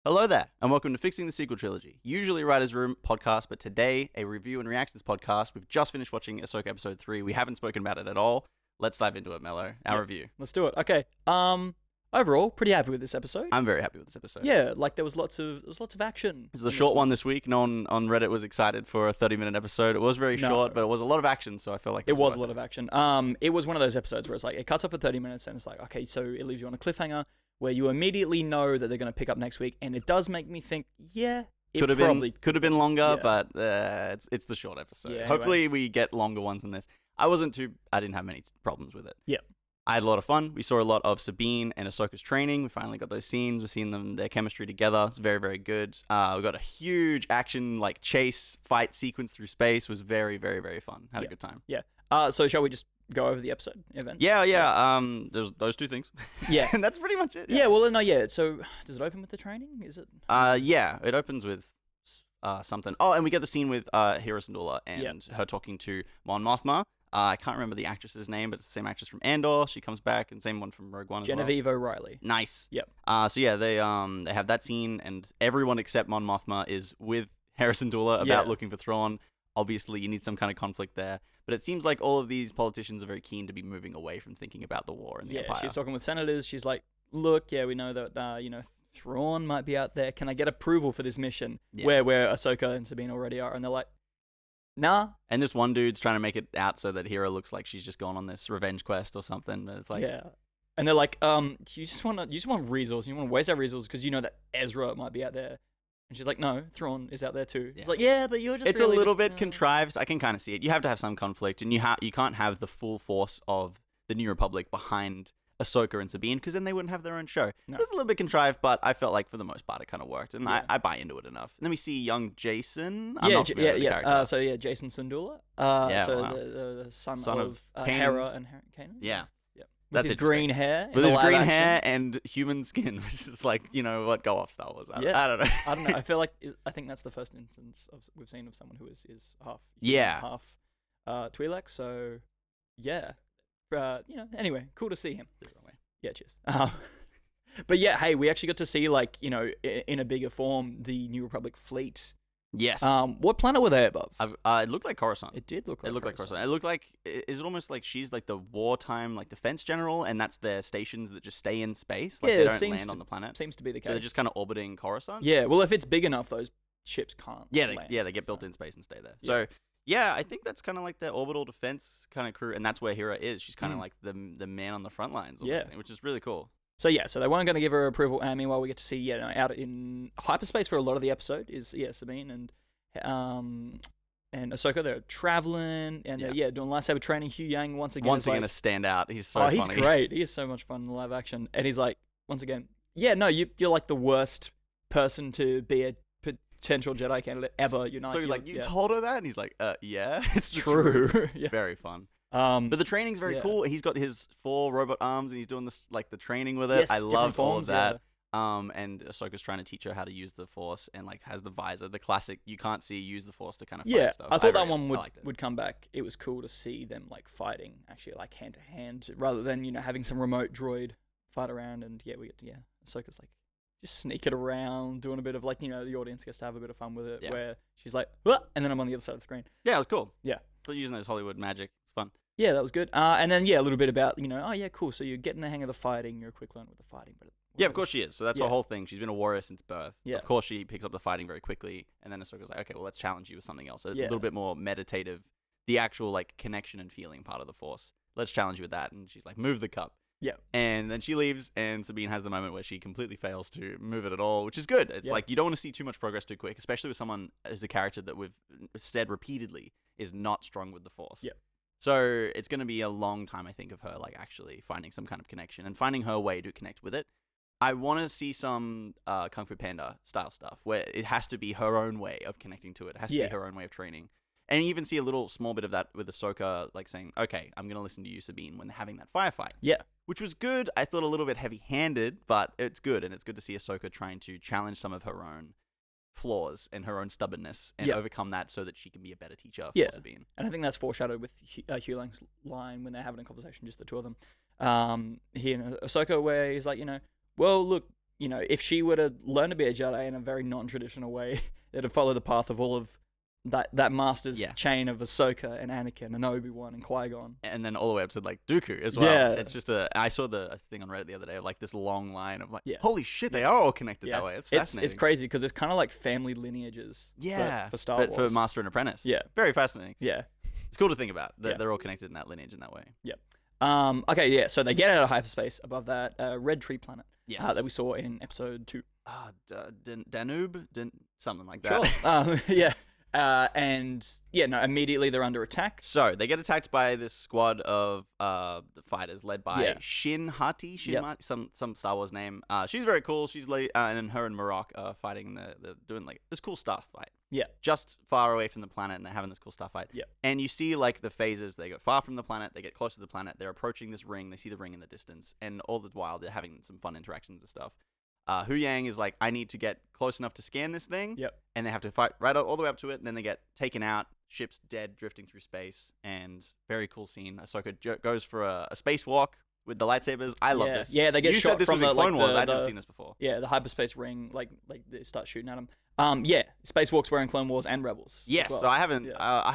Hello there, and welcome to Fixing the Sequel Trilogy, usually a Writer's Room podcast, but today a review and reactions podcast. We've just finished watching Ahsoka episode 3. We haven't spoken about it at all. Let's dive into it, Mello. Our review. Let's do it. Okay. Overall, pretty happy with this episode. I'm very happy with this episode. Yeah, like there was lots of action. It's the short one this week. No one on Reddit was excited for a 30-minute episode. It was very short, but it was a lot of action, so I felt like it was a lot of action. It was one of those episodes where it's like it cuts off at 30 minutes and it's like, okay, so it leaves you on a cliffhanger where you immediately know that they're going to pick up next week, and it does make me think, it could have been longer, but it's the short episode. Yeah, Hopefully we get longer ones than this. I didn't have many problems with it. Yeah. I had a lot of fun. We saw a lot of Sabine and Ahsoka's training. We finally got those scenes. We've seen their chemistry together. It's very, very good. We got a huge action, chase fight sequence through space. It was very, very, very fun. Had a good time. Yeah. So shall we just go over the episode events? Yeah. There's those two things. Yeah. And that's pretty much it. Yeah. Well, no, yeah. So does it open with the training? Is it? Yeah. It opens with something. Oh, and we get the scene with Hera Syndulla and her talking to Mon Mothma. I can't remember the actress's name, but it's the same actress from Andor. She comes back, and same one from Rogue One as well. Genevieve O'Reilly. Nice. Yep. So yeah, they have that scene, and everyone except Mon Mothma is with Hera Syndulla about looking for Thrawn. Obviously, you need some kind of conflict there, but it seems like all of these politicians are very keen to be moving away from thinking about the war and the Empire. Yeah, she's talking with senators. She's like, "Look, we know that Thrawn might be out there. Can I get approval for this mission?" Yeah. Where Ahsoka and Sabine already are, and they're like, "Nah." And this one dude's trying to make it out so that Hera looks like she's just gone on this revenge quest or something. But it's like, and they're like, you just want resources. You want to waste our resources because you know that Ezra might be out there. And she's like, "No, Thrawn is out there too." Yeah. It's like, "Yeah, but you're just." It's really a little bit contrived. I can kind of see it. You have to have some conflict, and you can't have the full force of the New Republic behind Ahsoka and Sabine, because then they wouldn't have their own show. No. It's a little bit contrived, but I felt like for the most part it kind of worked, and I buy into it enough. And then we see young Jason. I'm not familiar with the character. Jason Syndulla. The son of Hera and Kanan. Yeah. With his green hair. With his green hair and human skin, which is like, go off Star Wars. I don't know. I don't know. I think that's the first instance we've seen of someone who is half half Twi'lek. So yeah. Anyway, cool to see him. Yeah, cheers. But yeah, hey, we actually got to see in a bigger form the New Republic fleet. Yes. What planet were they above? It looked like Coruscant. It did look like. It looked like Coruscant. It looked like, is it almost like she's like the wartime defense general, and that's their stations that just stay in space, they don't land on the planet. Seems to be the case. So they're just kind of orbiting Coruscant. Yeah. Well, if it's big enough, those ships can't. They get built in space and stay there. Yeah. So yeah, I think that's kind of like their orbital defense kind of crew, and that's where Hera is. She's kind of like the man on the front lines, which is really cool. So so they weren't going to give her approval, and meanwhile we get to see out in hyperspace for a lot of the episode is Sabine and Ahsoka. They're traveling and they're doing lightsaber training. Hugh Yang once again to stand out. He's so funny. He's great. He is so much fun in live action, and he's like, once again, you're like the worst person to be a potential Jedi candidate ever. So he's like, you told her that, and he's like, yeah, it's true. Very fun. But the training's very cool. He's got his 4 robot arms, and he's doing this the training with it. Yes, I love all of that. Yeah. And Ahsoka's trying to teach her how to use the Force, and has the visor, the classic. You can't see, use the Force to kind of fight stuff. I thought that one would come back. It was cool to see them fighting actually hand to hand, rather than having some remote droid fight around. And Ahsoka's just sneaking around, doing a bit of the audience gets to have a bit of fun with it. Where she's like, "What?" and then I'm on the other side of the screen. Yeah, it was cool. Yeah, so using those Hollywood magic, it's fun. Yeah, that was good. And then a little bit about cool. So you're getting the hang of the fighting. You're a quick learner with the fighting, but yeah, of course she is. So that's her whole thing. She's been a warrior since birth. Yeah. Of course she picks up the fighting very quickly, and then Ahsoka's like, okay, well, let's challenge you with something else. A little bit more meditative, the actual connection and feeling part of the Force. Let's challenge you with that. And she's like, move the cup. Yeah. And then she leaves, and Sabine has the moment where she completely fails to move it at all, which is good. It's you don't want to see too much progress too quick, especially with someone as a character that we've said repeatedly is not strong with the Force. Yeah. So it's going to be a long time, I think, of her actually finding some kind of connection and finding her way to connect with it. I want to see some Kung Fu Panda style stuff where it has to be her own way of connecting to it. It has to be her own way of training. And you even see a little small bit of that with Ahsoka, saying, okay, I'm going to listen to you, Sabine, when they're having that firefight. Yeah. Which was good. I thought a little bit heavy-handed, but it's good. And it's good to see Ahsoka trying to challenge some of her own flaws and her own stubbornness and overcome that so that she can be a better teacher for Sabine. And I think that's foreshadowed with Hugh Lang's line when they're having a conversation, just the two of them. He and Ahsoka, where he's like, well, look, if she were to learn to be a Jedi in a very non-traditional way, it'd follow the path of all of that master's chain of Ahsoka and Anakin and Obi-Wan and Qui-Gon. And then all the way up to like Dooku as well. Yeah. It's just I saw a thing on Reddit the other day of like this long line of like, holy shit, they are all connected that way. It's fascinating. It's crazy because it's kind of like family lineages. Yeah. For Star Wars. But for Master and Apprentice. Yeah. Very fascinating. Yeah. It's cool to think about that they're all connected in that lineage in that way. Yeah. Okay, yeah, so they get out of hyperspace above that red tree planet that we saw in episode 2. Danube? Something like that. Sure. Yeah. Immediately they're under attack. So they get attacked by this squad of the fighters led by Shin Hati, some Star Wars name. She's very cool. She's and her and Marok are fighting. They're doing like this cool star fight. Yeah. Just far away from the planet, and they're having this cool star fight. Yeah. And you see like the phases. They go far from the planet. They get close to the planet. They're approaching this ring. They see the ring in the distance, and all the while they're having some fun interactions and stuff. Hu Yang is like, I need to get close enough to scan this thing. Yep. And they have to fight right all the way up to it, and then they get taken out. Ship's dead, drifting through space, and very cool scene. Ahsoka goes for a spacewalk with the lightsabers. I love this. Yeah, they get you shot said this from was in the Clone Wars. the, I'd never seen this before. Yeah, the hyperspace ring, like they start shooting at them. Spacewalks were in Clone Wars and Rebels. Yes, well. so I haven't.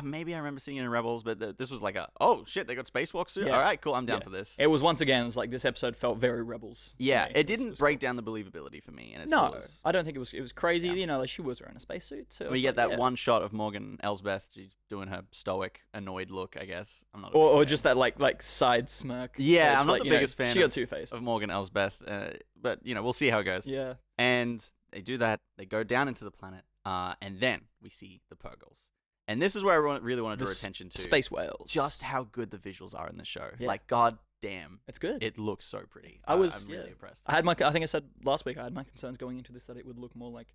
Maybe I remember seeing it in Rebels, but this was like oh shit, they got spacewalks too. Yeah. All right, cool. I'm down for this. It was once again. It's like this episode felt very Rebels. Yeah, it didn't break down the believability for me, and it was. I don't think it was. It was crazy. Yeah. Like she was wearing a spacesuit. So we get that one shot of Morgan Elsbeth. She's doing her stoic, annoyed look. I guess I'm not. Or just that like side smirk. Yeah, I'm not the biggest fan. She got two faces of Morgan Elsbeth, but we'll see how it goes. Yeah. And they do that. They go down into the planet. And then we see the Purgles. And this is where I really want to draw attention to. Space whales. Just how good the visuals are in the show. Yeah. Like, god damn. It's good. It looks so pretty. I'm really impressed. I think I said last week I had my concerns going into this that it would look more like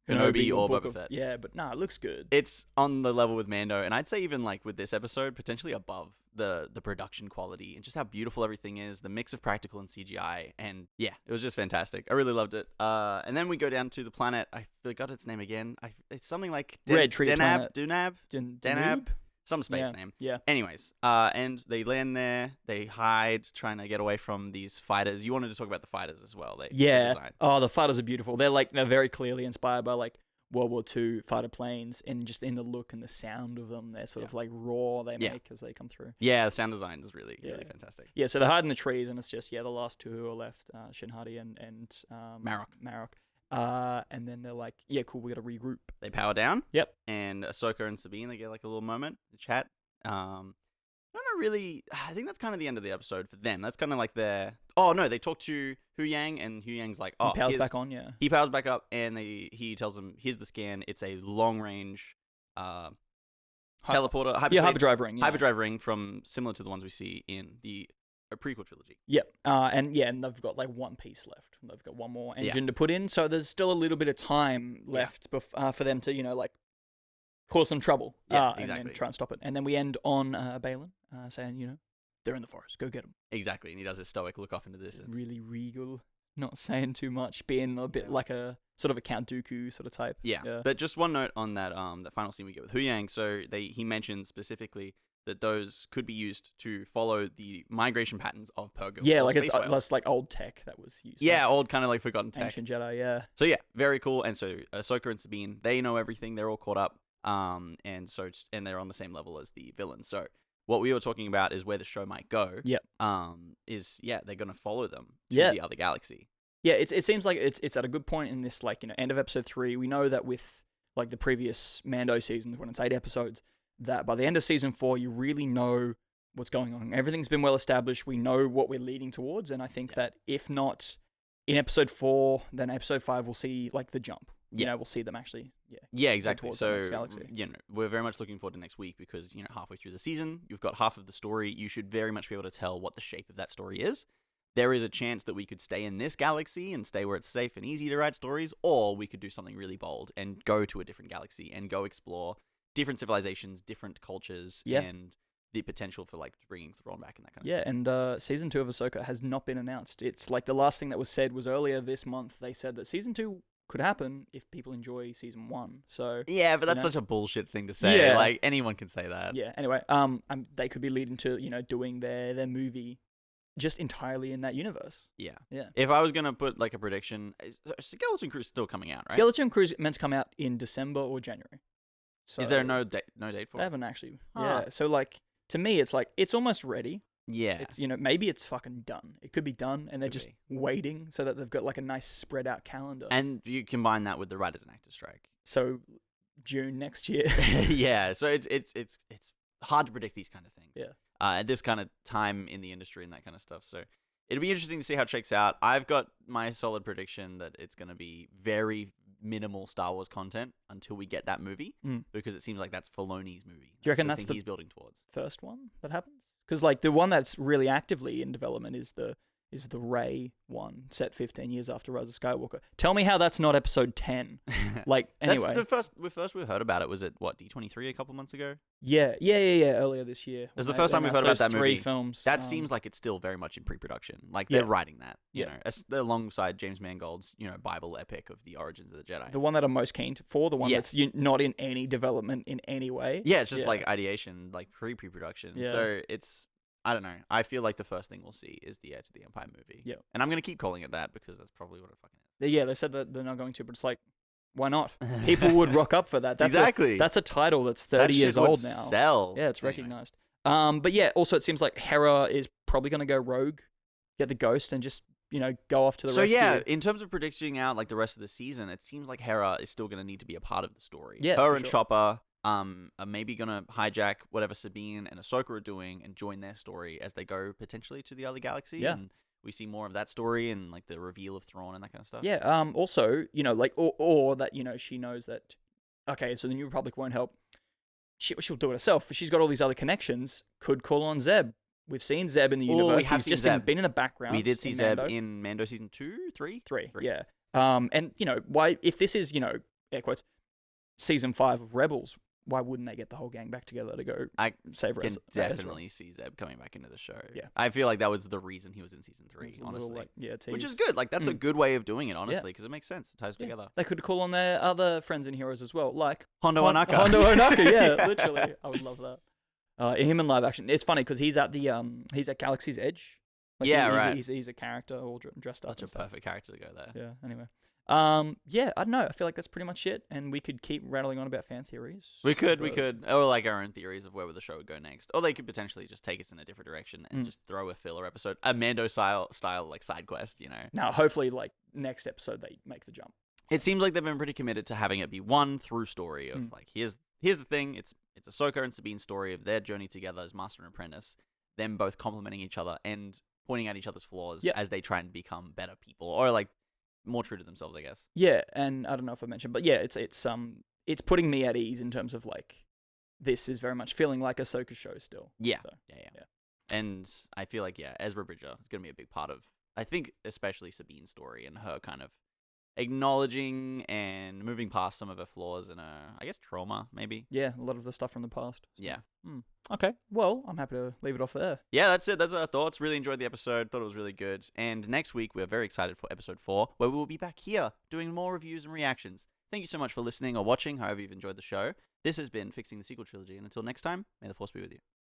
Kenobi or Boba Fett. Yeah, but it looks good. It's on the level with Mando, and I'd say even like with this episode, potentially above the production quality and just how beautiful everything is, the mix of practical and CGI, and yeah, it was just fantastic. I really loved it. And then we go down to the planet. I forgot its name again. It's something like Red Tree Planet. Denab? Some space name. Yeah. Anyways, and they land there. They hide, trying to get away from these fighters. You wanted to talk about the fighters as well. The fighters are beautiful. They're very clearly inspired by like World War II fighter planes, and just in the look and the sound of them, they're sort of like raw. They make as they come through. Yeah, the sound design is really fantastic. Yeah, so they hide in the trees, and it's just the last two who are left, Shin Hati and Marok. And then they're like, yeah, cool, we got to regroup. They power down. Yep. And Ahsoka and Sabine, they get like a little moment to chat. I think that's kind of the end of the episode for them. That's kind of like they talk to Hu Yang, and Hu Yang's like, he powers back on, yeah. He powers back up, and he tells them, here's the scan. It's a long-range teleporter. Hyperdrive ring. Yeah. Hyperdrive ring similar to the ones we see in the prequel trilogy. Yep. And they've got like one piece left. They've got one more engine to put in, so there's still a little bit of time left for them to, cause some trouble. Exactly. And then try and stop it. And then we end on Balin saying, they're in the forest. Go get them. Exactly. And he does his stoic look off into the distance. Really regal. Not saying too much. Being a bit like a sort of a Count Dooku sort of type. Yeah. But just one note on that that final scene we get with Hu Yang. So he mentions specifically that those could be used to follow the migration patterns of Purgles. Yeah, like it's less like old tech that was used. Yeah, old kind of like forgotten tech. Ancient Jedi, yeah. So yeah, very cool. And so Ahsoka and Sabine, they know everything. They're all caught up. And they're on the same level as the villains. So what we were talking about is where the show might go. Yep. They're gonna follow them to the other galaxy. Yeah, it seems like it's at a good point in this end of episode 3. We know that with like the previous Mando seasons, when it's 8 episodes, that by the end of season 4 you really know what's going on. Everything's been well established. We know what we're leading towards, and I think that if not in episode 4, then episode 5 we'll see like the jump. We'll see them actually. Yeah, exactly. So, galaxy. We're very much looking forward to next week because, halfway through the season, you've got half of the story. You should very much be able to tell what the shape of that story is. There is a chance that we could stay in this galaxy and stay where it's safe and easy to write stories, or we could do something really bold and go to a different galaxy and go explore different civilizations, different cultures, and the potential for like bringing Thrawn back and that kind of stuff. And season 2 of Ahsoka has not been announced. It's like the last thing that was said was earlier this month. They said that season 2 could happen if people enjoy season 1. So yeah, but that's such a bullshit thing to say. Yeah. Like anyone can say that. Yeah. Anyway, they could be leading to doing their movie just entirely in that universe. Yeah. Yeah. If I was going to put like a prediction, Skeleton Crew's still coming out, right? Skeleton Crew's meant to come out in December or January. So Is there no date for they it? haven't actually. Huh. Yeah. So like to me, it's like it's almost ready. Yeah. It's maybe it's fucking done. It could be done, and they're Could just be. waiting so that they've got like a nice spread out calendar. And you combine that with the writers and actors strike. So June next year. Yeah. So it's hard to predict these kind of things. Yeah. At this kind of time in the industry and that kind of stuff. So it'll be interesting to see how it shakes out. I've got my solid prediction that it's going to be very minimal Star Wars content until we get that movie, because it seems like that's Filoni's movie. Do you reckon the that's thing he's building towards? First one that happens? Because like the one that's really actively in development is the Rey one, set 15 years after Rise of Skywalker. Tell me how that's not episode 10. Like anyway, That's the first we heard about it was at what, D23 a couple months ago. Yeah. Earlier this year. It's the first time we've heard about that movie. 3 films. That seems like it's still very much in pre-production. Like they're writing that, you Yeah. know, alongside James Mangold's, Bible epic of the origins of the Jedi. the one that I'm most keen for, the one Yeah. that's not in any development in any way. Yeah, it's just like ideation, like pre-production. Yeah. So it's, I don't know. I feel like the first thing we'll see is the Heir to the Empire movie. Yeah. And I'm going to keep calling it that because that's probably what it fucking is. Yeah, they said that they're not going to, but it's like, why not? People would rock up for that. That's Exactly. That's a title that's 30 That years shit would old now. Sell. Yeah, it's Anyway. recognized. But yeah, also it seems like Hera is probably going to go rogue, get the ghost, and just go off to the rescue. So yeah, in terms of predicting out like the rest of the season, it seems like Hera is still going to need to be a part of the story. Yeah, her for and sure. Chopper are maybe going to hijack whatever Sabine and Ahsoka are doing and join their story as they go potentially to the other galaxy. Yeah. And we see more of that story and like the reveal of Thrawn and that kind of stuff. Yeah. Also, like, or that she knows that. Okay, so the New Republic won't help. She'll do it herself. She's got all these other connections. Could call on Zeb. We've seen Zeb in the universe. we have He's seen just Zeb. been in the background. We did see in Zeb Mando. in Mando season 2, 3? 3. Three. Yeah. And why, if this is air quotes, season 5 of Rebels, why wouldn't they get the whole gang back together to go I save can Ezra? definitely see Zeb coming back into the show. Yeah. I feel like that was the reason he was in season 3, It's a honestly. little, Which tease. is good. Like, that's a good way of doing it, honestly, Yeah. because it makes sense. It ties Yeah. together. They could call on their other friends and heroes as well, like Hondo Ohnaka. Hondo Ohnaka, yeah, literally. I would love that. Him in live action. It's funny because he's at Galaxy's Edge. Like, Yeah, he's, right. He's a character all dressed up. Such and a stuff. perfect character to go there. Yeah. Anyway. Yeah. I don't know. I feel like that's pretty much it, and we could keep rattling on about fan theories. We could, but- or like our own theories of where the show would go next, or they could potentially just take us in a different direction and just throw a filler episode, a Mando style like side quest. Now, hopefully, like next episode, they make the jump. It seems like they've been pretty committed to having it be one through story of like here's the thing. It's Ahsoka and Sabine's story of their journey together as master and apprentice, them both complementing each other and pointing out each other's flaws as they try and become better people, or like more true to themselves, I guess. Yeah, and I don't know if I mentioned, but yeah, it's putting me at ease in terms of like this is very much feeling like Ahsoka's show still. Yeah. So, Yeah. And I feel like Ezra Bridger is gonna be a big part of, I think, especially Sabine's story and her kind of acknowledging and moving past some of her flaws and her, I guess, trauma, maybe. Yeah, a lot of the stuff from the past. Yeah. Okay, well, I'm happy to leave it off there. Yeah, that's it. That's our thoughts. Really enjoyed the episode. Thought it was really good. And next week, we're very excited for episode 4, where we will be back here doing more reviews and reactions. Thank you so much for listening or watching, however you've enjoyed the show. This has been Fixing the Sequel Trilogy, and until next time, may the Force be with you.